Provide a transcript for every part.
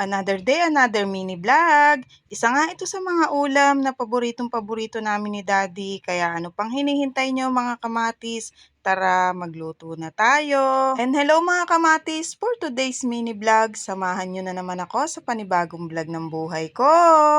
Another day, another mini vlog. Isa nga ito sa mga ulam na paboritong-paborito namin ni Daddy. Kaya ano pang hinihintay nyo mga kamatis? Tara, magluto na tayo. And hello mga kamatis! For today's mini vlog, samahan nyo na naman ako sa panibagong vlog ng buhay ko.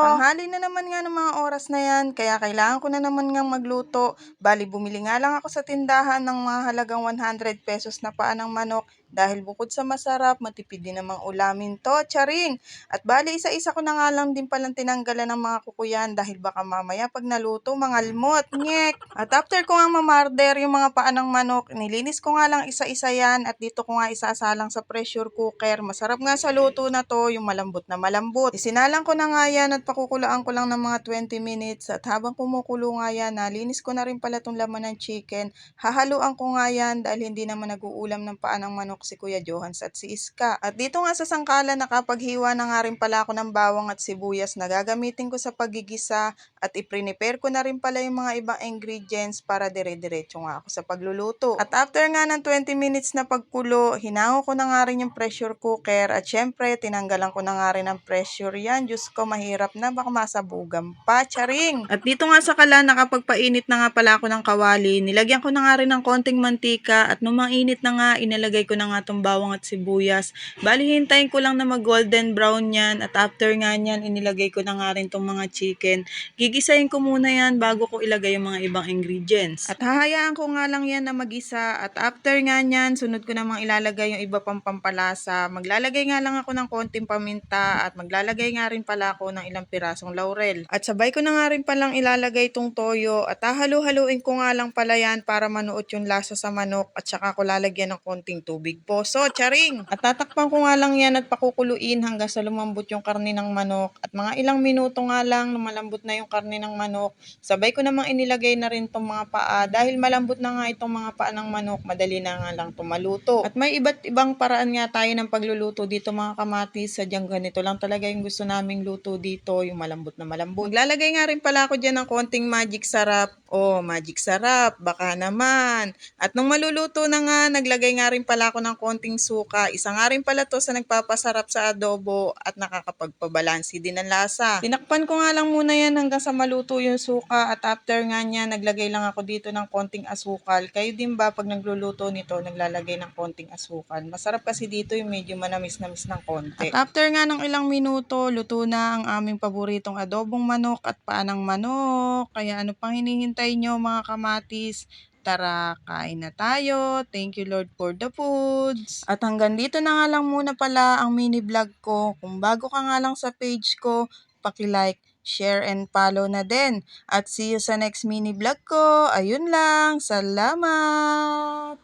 Tanghali na naman nga ng mga oras na yan, kaya kailangan ko na naman nga magluto. Bali, bumili nga lang ako sa tindahan ng mga halagang 100 pesos na paa ng manok. Dahil bukod sa masarap, matipid din namang ulamin to, charing! At bali, isa-isa ko na nga lang din palang tinanggalan ng mga kukuyan dahil baka mamaya pag naluto, mangalmot, nyek! At after ko nga mamarder yung mga paa ng manok, nilinis ko nga lang isa-isa yan at dito ko nga isasalang sa pressure cooker. Masarap nga sa luto na to, yung malambot na malambot. Isinalang ko na nga yan at pakukulaan ko lang ng mga 20 minutes at habang kumukulo nga yan, nalinis ko na rin pala itong laman ng chicken. Hahaluan ko nga yan dahil hindi naman nag-uulam ng paa ng manok si Kuya Johans at si Iska. At dito nga sa sangkalan, nakapaghiwa na nga rin pala ako ng bawang at sibuyas na gagamitin ko sa pagigisa at i-prepare ko na rin pala yung mga ibang ingredients para dire-diretso nga ako sa pagluluto. At after nga ng 20 minutes na pagkulo, hinango ko na nga rin yung pressure cooker at syempre tinanggalan ko na nga rin ang pressure yan. Diyos ko, mahirap na, baka masabugan pa, charing! At dito nga sa kalan, nakapagpainit na nga pala ako ng kawali, nilagyan ko na nga rin ng konting mantika at nung mainit na nga, inilagay ko na nga tong bawang at sibuyas. Bali, hintayin ko lang na mag golden brown yan at after nga nyan, inilagay ko na nga rin tong mga chicken. Gigisahin ko muna yan bago ko ilagay yung mga ibang ingredients. At hahayaan ko nga lang yan na mag-isa at after nga nyan, sunod ko namang ilalagay yung iba pang pampalasa. Maglalagay nga lang ako ng konting paminta at maglalagay nga rin pala ako ng ilang pirasong laurel. At sabay ko na nga rin palang ilalagay itong toyo at hahalu-haluin ko nga lang pala yan para manuot yung lasa sa manok at saka ko lalagyan ng konting tubig poso, charing! At tatakpan ko nga lang yan at pakukuluin hanggang sa lumambot yung karne ng manok at mga ilang minuto nga lang na malambot na yung karne ng manok. Sabay ko namang inilagay na rin itong mga paa dahil malambot na nga itong mga paa ng manok, madali na nga lang tumaluto. At may iba't ibang paraan nga tayo ng pagluluto dito mga kamatis, sadyang ganito lang talaga yung gusto naming luto dito, yung malambot na malambot. Maglalagay nga rin pala ako dyan ng konting magic sarap. Oh, magic sarap, baka naman. At nung maluluto na nga, naglagay nga rin pala ako ng konting suka. Isa nga rin pala to sa nagpapasarap sa adobo at nakakapagpabalansi din ng lasa. Tinakpan ko nga lang muna yan hanggang sa maluto yung suka at after nga niya, naglagay lang ako dito ng konting asukal. Kayo din ba pag nagluluto nito, naglalagay ng konting asukal? Masarap kasi dito yung medyo manamis-namis ng konti. At after nga ng ilang minuto, luto na ang aming paboritong adobong manok at paa ng manok. Kaya ano pang hinihintay nyo mga kamatis? Tara, kain na tayo. Thank you Lord for the foods. At hanggang dito na nga lang muna pala ang mini vlog ko. Kung bago ka nga lang sa page ko, paki-like, share, and follow na din. At see you sa next mini vlog ko. Ayun lang. Salamat!